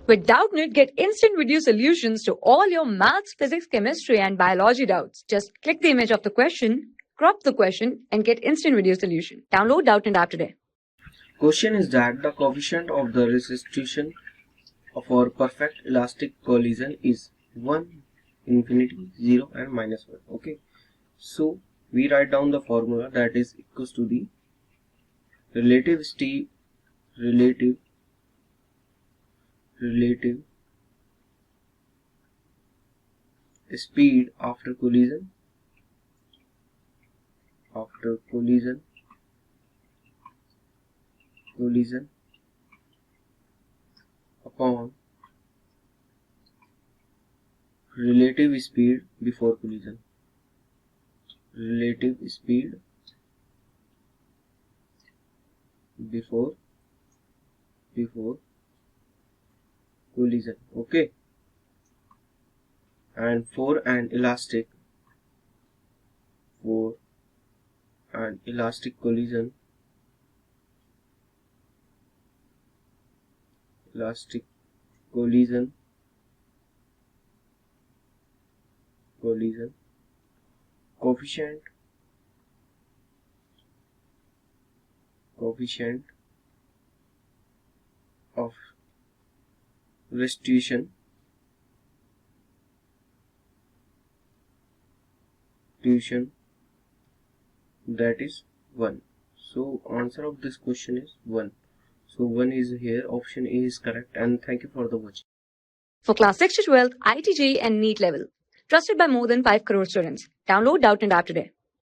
With Doubtnut, get instant video solutions to all your maths, physics, chemistry, and biology doubts. Just click the image of the question, crop the question, and get instant video solution. Download Doubtnut app today. Question is that the coefficient of the restitution for perfect elastic collision is 1, infinity, 0 and minus 1. Okay, so we write down the formula that is equals to the relative speed after collision upon relative speed before collision. Relative speed before collision. Okay, and for an elastic collision, coefficient of restitution that is 1. So answer of this question is 1. So 1 is here, option A is correct, and thank you for the watching. For class 6 to 12, IIT JEE and NEET level. Trusted by more than 5 crore students. Download Doubtnut app today.